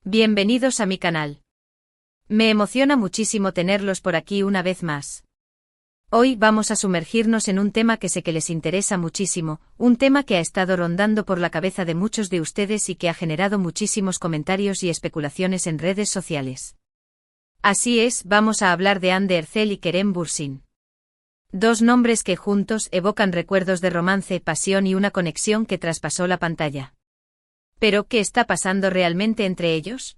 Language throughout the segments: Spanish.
Bienvenidos a mi canal. Me emociona muchísimo tenerlos por aquí una vez más. Hoy vamos a sumergirnos en un tema que sé que les interesa muchísimo, un tema que ha estado rondando por la cabeza de muchos de ustedes y que ha generado muchísimos comentarios y especulaciones en redes sociales. Así es, vamos a hablar de Hande Erçel y Kerem Bürsin. Dos nombres que juntos evocan recuerdos de romance, pasión y una conexión que traspasó la pantalla. ¿Pero qué está pasando realmente entre ellos?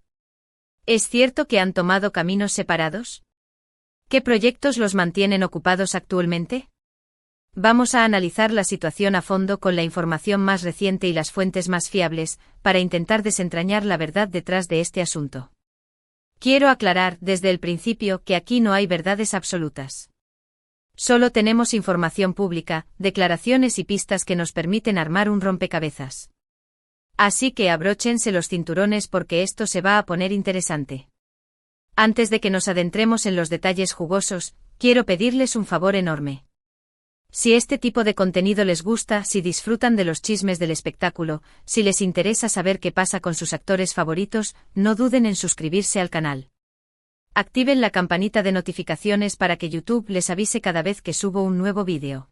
¿Es cierto que han tomado caminos separados? ¿Qué proyectos los mantienen ocupados actualmente? Vamos a analizar la situación a fondo con la información más reciente y las fuentes más fiables, para intentar desentrañar la verdad detrás de este asunto. Quiero aclarar desde el principio que aquí no hay verdades absolutas. Solo tenemos información pública, declaraciones y pistas que nos permiten armar un rompecabezas. Así que abróchense los cinturones porque esto se va a poner interesante. Antes de que nos adentremos en los detalles jugosos, quiero pedirles un favor enorme. Si este tipo de contenido les gusta, si disfrutan de los chismes del espectáculo, si les interesa saber qué pasa con sus actores favoritos, no duden en suscribirse al canal. Activen la campanita de notificaciones para que YouTube les avise cada vez que subo un nuevo vídeo.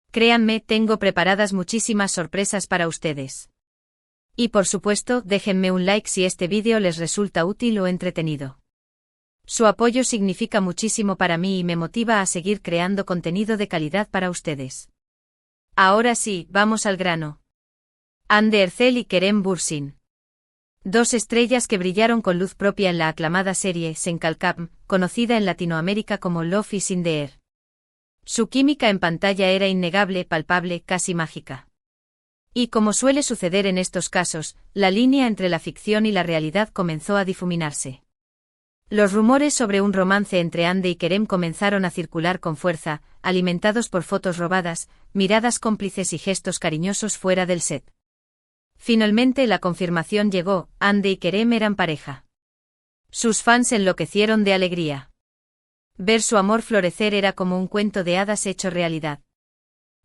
Créanme, tengo preparadas muchísimas sorpresas para ustedes. Y por supuesto, déjenme un like si este vídeo les resulta útil o entretenido. Su apoyo significa muchísimo para mí y me motiva a seguir creando contenido de calidad para ustedes. Ahora sí, vamos al grano. Hande Erçel y Kerem Bürsin. Dos estrellas que brillaron con luz propia en la aclamada serie Senkalkam, conocida en Latinoamérica como Love is in the Air. Su química en pantalla era innegable, palpable, casi mágica. Y como suele suceder en estos casos, la línea entre la ficción y la realidad comenzó a difuminarse. Los rumores sobre un romance entre Hande y Kerem comenzaron a circular con fuerza, alimentados por fotos robadas, miradas cómplices y gestos cariñosos fuera del set. Finalmente la confirmación llegó, Hande y Kerem eran pareja. Sus fans enloquecieron de alegría. Ver su amor florecer era como un cuento de hadas hecho realidad.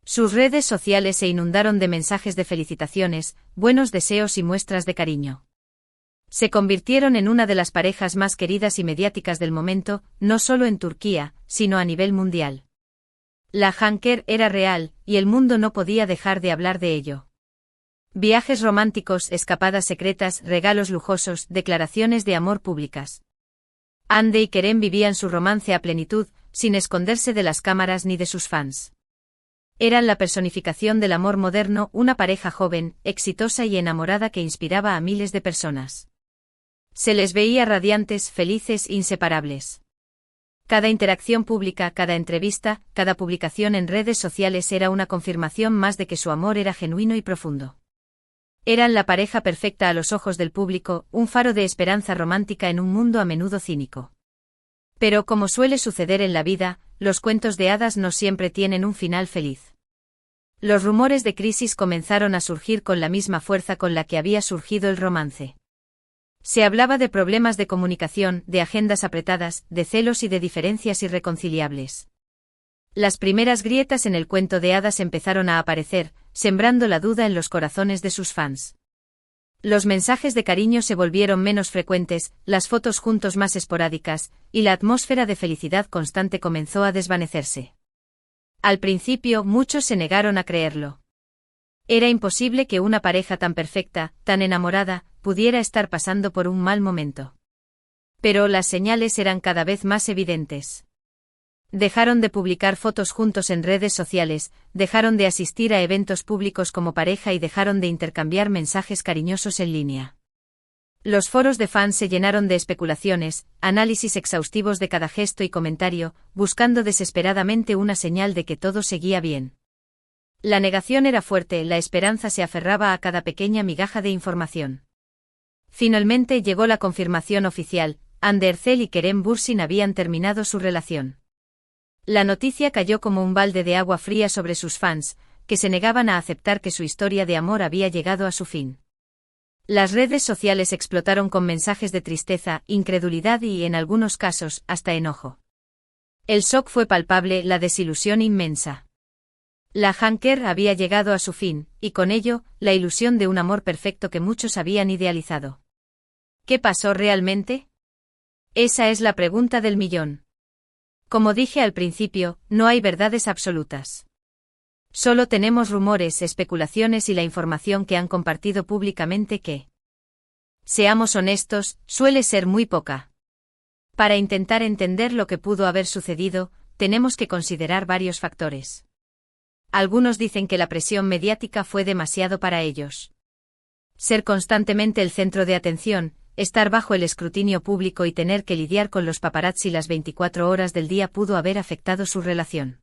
Sus redes sociales se inundaron de mensajes de felicitaciones, buenos deseos y muestras de cariño. Se convirtieron en una de las parejas más queridas y mediáticas del momento, no solo en Turquía, sino a nivel mundial. La Hanker era real, y el mundo no podía dejar de hablar de ello. Viajes románticos, escapadas secretas, regalos lujosos, declaraciones de amor públicas. Hande y Kerem vivían su romance a plenitud, sin esconderse de las cámaras ni de sus fans. Eran la personificación del amor moderno, una pareja joven, exitosa y enamorada que inspiraba a miles de personas. Se les veía radiantes, felices, inseparables. Cada interacción pública, cada entrevista, cada publicación en redes sociales era una confirmación más de que su amor era genuino y profundo. Eran la pareja perfecta a los ojos del público, un faro de esperanza romántica en un mundo a menudo cínico. Pero como suele suceder en la vida, los cuentos de hadas no siempre tienen un final feliz. Los rumores de crisis comenzaron a surgir con la misma fuerza con la que había surgido el romance. Se hablaba de problemas de comunicación, de agendas apretadas, de celos y de diferencias irreconciliables. Las primeras grietas en el cuento de hadas empezaron a aparecer, sembrando la duda en los corazones de sus fans. Los mensajes de cariño se volvieron menos frecuentes, las fotos juntos más esporádicas, y la atmósfera de felicidad constante comenzó a desvanecerse. Al principio, muchos se negaron a creerlo. Era imposible que una pareja tan perfecta, tan enamorada, pudiera estar pasando por un mal momento. Pero las señales eran cada vez más evidentes. Dejaron de publicar fotos juntos en redes sociales, dejaron de asistir a eventos públicos como pareja y dejaron de intercambiar mensajes cariñosos en línea. Los foros de fans se llenaron de especulaciones, análisis exhaustivos de cada gesto y comentario, buscando desesperadamente una señal de que todo seguía bien. La negación era fuerte, la esperanza se aferraba a cada pequeña migaja de información. Finalmente llegó la confirmación oficial, Hande Erçel y Kerem Bürsin habían terminado su relación. La noticia cayó como un balde de agua fría sobre sus fans, que se negaban a aceptar que su historia de amor había llegado a su fin. Las redes sociales explotaron con mensajes de tristeza, incredulidad y, en algunos casos, hasta enojo. El shock fue palpable, la desilusión inmensa. La Hanker había llegado a su fin, y con ello, la ilusión de un amor perfecto que muchos habían idealizado. ¿Qué pasó realmente? Esa es la pregunta del millón. Como dije al principio, no hay verdades absolutas. Solo tenemos rumores, especulaciones y la información que han compartido públicamente que, seamos honestos, suele ser muy poca. Para intentar entender lo que pudo haber sucedido, tenemos que considerar varios factores. Algunos dicen que la presión mediática fue demasiado para ellos. Ser constantemente el centro de atención, estar bajo el escrutinio público y tener que lidiar con los paparazzi las 24 horas del día pudo haber afectado su relación.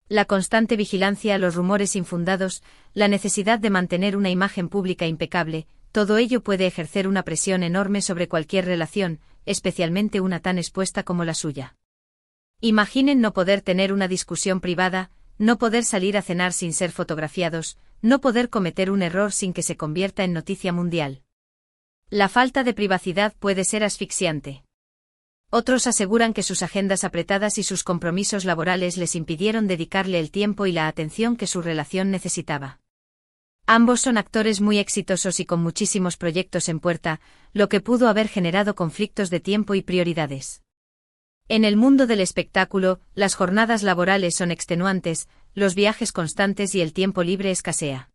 La constante vigilancia, los rumores infundados, la necesidad de mantener una imagen pública impecable, todo ello puede ejercer una presión enorme sobre cualquier relación, especialmente una tan expuesta como la suya. Imaginen no poder tener una discusión privada, no poder salir a cenar sin ser fotografiados, no poder cometer un error sin que se convierta en noticia mundial. La falta de privacidad puede ser asfixiante. Otros aseguran que sus agendas apretadas y sus compromisos laborales les impidieron dedicarle el tiempo y la atención que su relación necesitaba. Ambos son actores muy exitosos y con muchísimos proyectos en puerta, lo que pudo haber generado conflictos de tiempo y prioridades. En el mundo del espectáculo, las jornadas laborales son extenuantes, los viajes constantes y el tiempo libre escasea.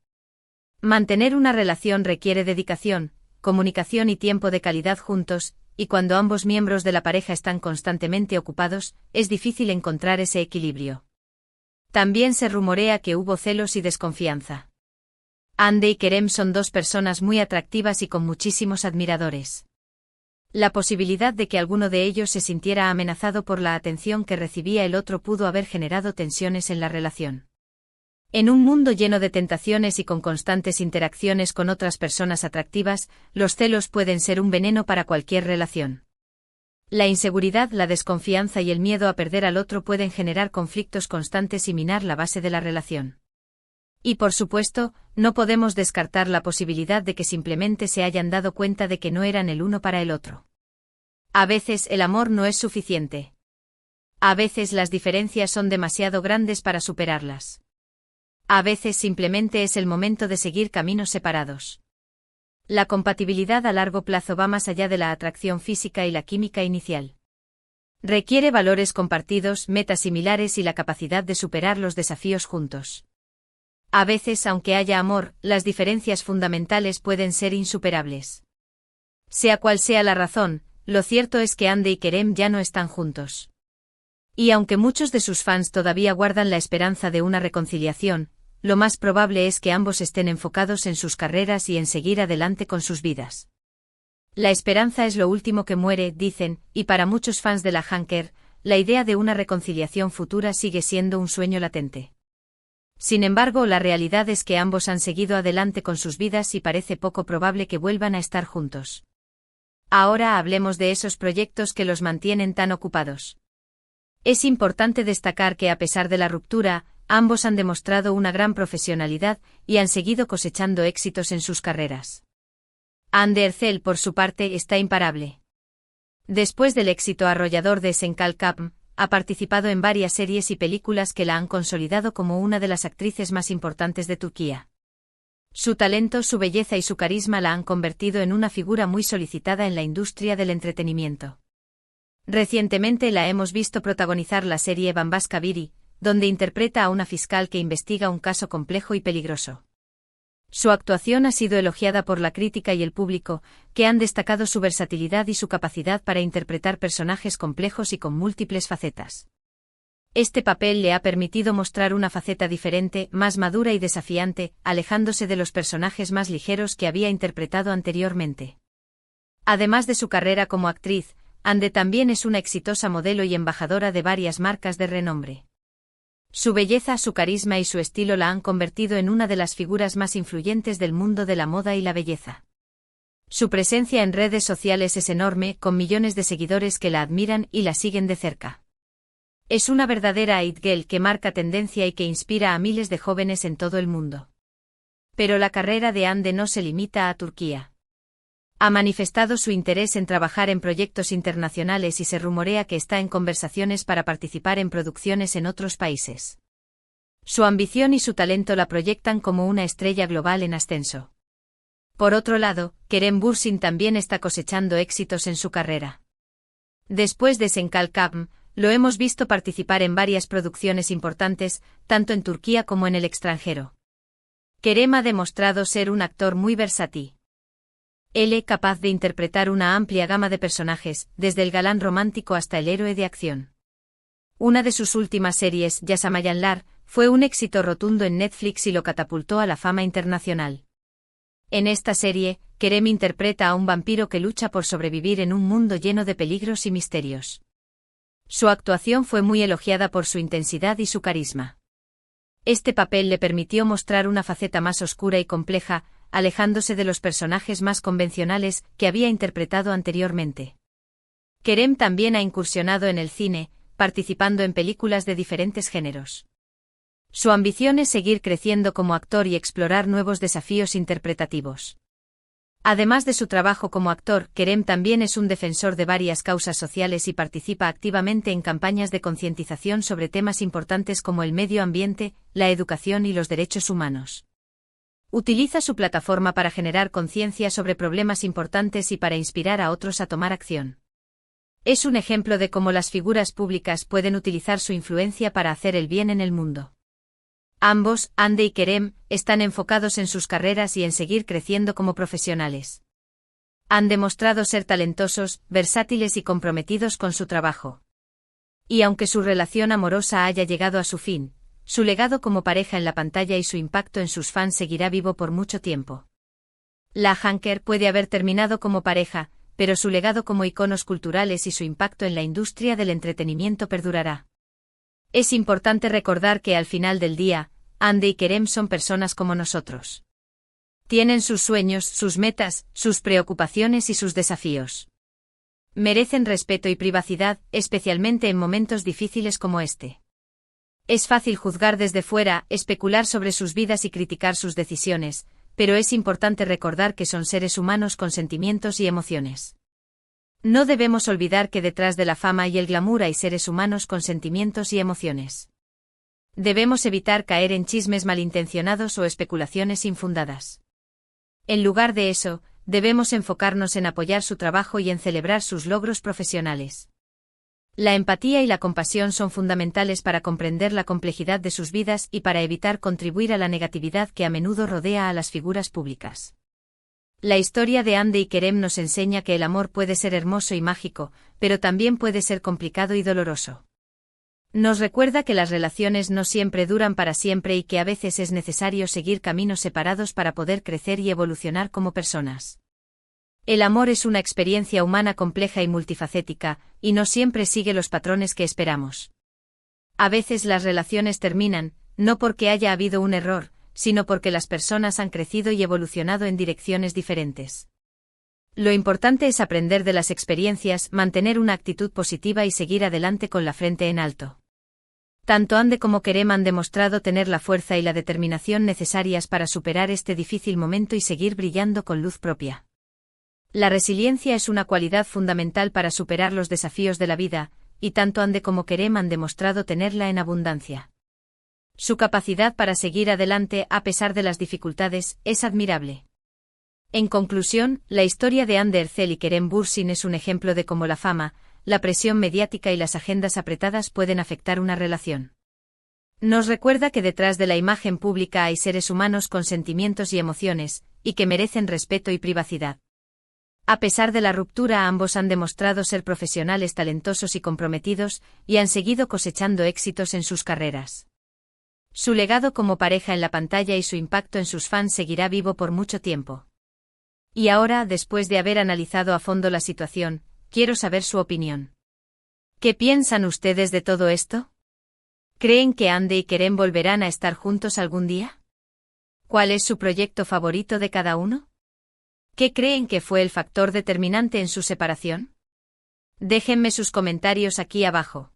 Mantener una relación requiere dedicación, comunicación y tiempo de calidad juntos, y cuando ambos miembros de la pareja están constantemente ocupados, es difícil encontrar ese equilibrio. También se rumorea que hubo celos y desconfianza. Hande y Kerem son dos personas muy atractivas y con muchísimos admiradores. La posibilidad de que alguno de ellos se sintiera amenazado por la atención que recibía el otro pudo haber generado tensiones en la relación. En un mundo lleno de tentaciones y con constantes interacciones con otras personas atractivas, los celos pueden ser un veneno para cualquier relación. La inseguridad, la desconfianza y el miedo a perder al otro pueden generar conflictos constantes y minar la base de la relación. Y por supuesto, no podemos descartar la posibilidad de que simplemente se hayan dado cuenta de que no eran el uno para el otro. A veces el amor no es suficiente. A veces las diferencias son demasiado grandes para superarlas. A veces simplemente es el momento de seguir caminos separados. La compatibilidad a largo plazo va más allá de la atracción física y la química inicial. Requiere valores compartidos, metas similares y la capacidad de superar los desafíos juntos. A veces, aunque haya amor, las diferencias fundamentales pueden ser insuperables. Sea cual sea la razón, lo cierto es que Hande y Kerem ya no están juntos. Y aunque muchos de sus fans todavía guardan la esperanza de una reconciliación, lo más probable es que ambos estén enfocados en sus carreras y en seguir adelante con sus vidas. La esperanza es lo último que muere, dicen, y para muchos fans de la Hanker, la idea de una reconciliación futura sigue siendo un sueño latente. Sin embargo, la realidad es que ambos han seguido adelante con sus vidas y parece poco probable que vuelvan a estar juntos. Ahora hablemos de esos proyectos que los mantienen tan ocupados. Es importante destacar que a pesar de la ruptura, ambos han demostrado una gran profesionalidad y han seguido cosechando éxitos en sus carreras. Hande Erçel, por su parte, está imparable. Después del éxito arrollador de Senkal Cup, ha participado en varias series y películas que la han consolidado como una de las actrices más importantes de Turquía. Su talento, su belleza y su carisma la han convertido en una figura muy solicitada en la industria del entretenimiento. Recientemente la hemos visto protagonizar la serie Bambaşka Biri, donde interpreta a una fiscal que investiga un caso complejo y peligroso. Su actuación ha sido elogiada por la crítica y el público, que han destacado su versatilidad y su capacidad para interpretar personajes complejos y con múltiples facetas. Este papel le ha permitido mostrar una faceta diferente, más madura y desafiante, alejándose de los personajes más ligeros que había interpretado anteriormente. Además de su carrera como actriz, Hande también es una exitosa modelo y embajadora de varias marcas de renombre. Su belleza, su carisma y su estilo la han convertido en una de las figuras más influyentes del mundo de la moda y la belleza. Su presencia en redes sociales es enorme, con millones de seguidores que la admiran y la siguen de cerca. Es una verdadera it girl que marca tendencia y que inspira a miles de jóvenes en todo el mundo. Pero la carrera de Hande no se limita a Turquía. Ha manifestado su interés en trabajar en proyectos internacionales y se rumorea que está en conversaciones para participar en producciones en otros países. Su ambición y su talento la proyectan como una estrella global en ascenso. Por otro lado, Kerem Bürsin también está cosechando éxitos en su carrera. Después de Senkalkam, lo hemos visto participar en varias producciones importantes, tanto en Turquía como en el extranjero. Kerem ha demostrado ser un actor muy versátil. Él es capaz de interpretar una amplia gama de personajes, desde el galán romántico hasta el héroe de acción. Una de sus últimas series, Yaşamayanlar, fue un éxito rotundo en Netflix y lo catapultó a la fama internacional. En esta serie, Kerem interpreta a un vampiro que lucha por sobrevivir en un mundo lleno de peligros y misterios. Su actuación fue muy elogiada por su intensidad y su carisma. Este papel le permitió mostrar una faceta más oscura y compleja, alejándose de los personajes más convencionales que había interpretado anteriormente. Kerem también ha incursionado en el cine, participando en películas de diferentes géneros. Su ambición es seguir creciendo como actor y explorar nuevos desafíos interpretativos. Además de su trabajo como actor, Kerem también es un defensor de varias causas sociales y participa activamente en campañas de concientización sobre temas importantes como el medio ambiente, la educación y los derechos humanos. Utiliza su plataforma para generar conciencia sobre problemas importantes y para inspirar a otros a tomar acción. Es un ejemplo de cómo las figuras públicas pueden utilizar su influencia para hacer el bien en el mundo. Ambos, Hande y Kerem, están enfocados en sus carreras y en seguir creciendo como profesionales. Han demostrado ser talentosos, versátiles y comprometidos con su trabajo. Y aunque su relación amorosa haya llegado a su fin, su legado como pareja en la pantalla y su impacto en sus fans seguirá vivo por mucho tiempo. La Hanker puede haber terminado como pareja, pero su legado como iconos culturales y su impacto en la industria del entretenimiento perdurará. Es importante recordar que al final del día, Hande y Kerem son personas como nosotros. Tienen sus sueños, sus metas, sus preocupaciones y sus desafíos. Merecen respeto y privacidad, especialmente en momentos difíciles como este. Es fácil juzgar desde fuera, especular sobre sus vidas y criticar sus decisiones, pero es importante recordar que son seres humanos con sentimientos y emociones. No debemos olvidar que detrás de la fama y el glamour hay seres humanos con sentimientos y emociones. Debemos evitar caer en chismes malintencionados o especulaciones infundadas. En lugar de eso, debemos enfocarnos en apoyar su trabajo y en celebrar sus logros profesionales. La empatía y la compasión son fundamentales para comprender la complejidad de sus vidas y para evitar contribuir a la negatividad que a menudo rodea a las figuras públicas. La historia de Hande y Kerem nos enseña que el amor puede ser hermoso y mágico, pero también puede ser complicado y doloroso. Nos recuerda que las relaciones no siempre duran para siempre y que a veces es necesario seguir caminos separados para poder crecer y evolucionar como personas. El amor es una experiencia humana compleja y multifacética, y no siempre sigue los patrones que esperamos. A veces las relaciones terminan, no porque haya habido un error, sino porque las personas han crecido y evolucionado en direcciones diferentes. Lo importante es aprender de las experiencias, mantener una actitud positiva y seguir adelante con la frente en alto. Tanto Hande como Kerem han demostrado tener la fuerza y la determinación necesarias para superar este difícil momento y seguir brillando con luz propia. La resiliencia es una cualidad fundamental para superar los desafíos de la vida, y tanto Hande como Kerem han demostrado tenerla en abundancia. Su capacidad para seguir adelante a pesar de las dificultades es admirable. En conclusión, la historia de Hande Erçel y Kerem Bürsin es un ejemplo de cómo la fama, la presión mediática y las agendas apretadas pueden afectar una relación. Nos recuerda que detrás de la imagen pública hay seres humanos con sentimientos y emociones, y que merecen respeto y privacidad. A pesar de la ruptura, ambos han demostrado ser profesionales talentosos y comprometidos, y han seguido cosechando éxitos en sus carreras. Su legado como pareja en la pantalla y su impacto en sus fans seguirá vivo por mucho tiempo. Y ahora, después de haber analizado a fondo la situación, quiero saber su opinión. ¿Qué piensan ustedes de todo esto? ¿Creen que Hande y Kerem volverán a estar juntos algún día? ¿Cuál es su proyecto favorito de cada uno? ¿Qué creen que fue el factor determinante en su separación? Déjenme sus comentarios aquí abajo.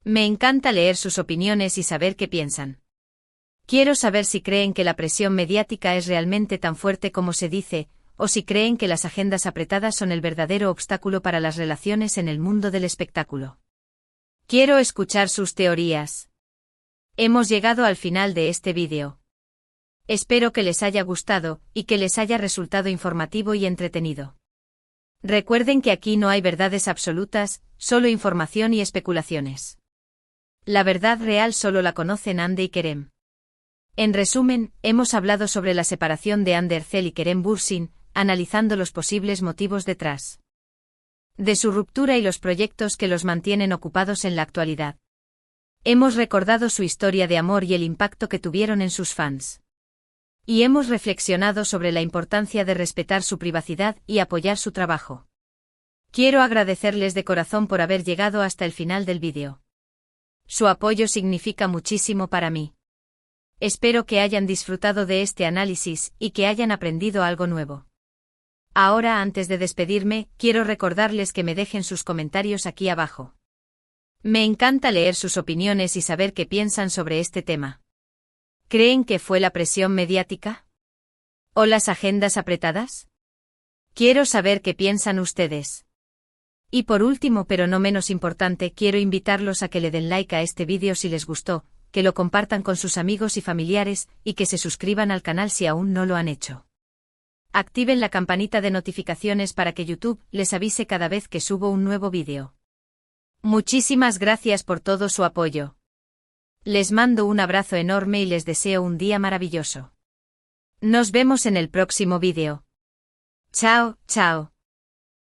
Me encanta leer sus opiniones y saber qué piensan. Quiero saber si creen que la presión mediática es realmente tan fuerte como se dice, o si creen que las agendas apretadas son el verdadero obstáculo para las relaciones en el mundo del espectáculo. Quiero escuchar sus teorías. Hemos llegado al final de este vídeo. Espero que les haya gustado, y que les haya resultado informativo y entretenido. Recuerden que aquí no hay verdades absolutas, solo información y especulaciones. La verdad real solo la conocen Hande y Kerem. En resumen, hemos hablado sobre la separación de Hande Erçel y Kerem Bürsin, analizando los posibles motivos detrás de su ruptura y los proyectos que los mantienen ocupados en la actualidad. Hemos recordado su historia de amor y el impacto que tuvieron en sus fans. Y hemos reflexionado sobre la importancia de respetar su privacidad y apoyar su trabajo. Quiero agradecerles de corazón por haber llegado hasta el final del vídeo. Su apoyo significa muchísimo para mí. Espero que hayan disfrutado de este análisis y que hayan aprendido algo nuevo. Ahora, antes de despedirme, quiero recordarles que me dejen sus comentarios aquí abajo. Me encanta leer sus opiniones y saber qué piensan sobre este tema. ¿Creen que fue la presión mediática? ¿O las agendas apretadas? Quiero saber qué piensan ustedes. Y por último, pero no menos importante, quiero invitarlos a que le den like a este vídeo si les gustó, que lo compartan con sus amigos y familiares, y que se suscriban al canal si aún no lo han hecho. Activen la campanita de notificaciones para que YouTube les avise cada vez que subo un nuevo vídeo. Muchísimas gracias por todo su apoyo. Les mando un abrazo enorme y les deseo un día maravilloso. Nos vemos en el próximo vídeo. Chao, chao.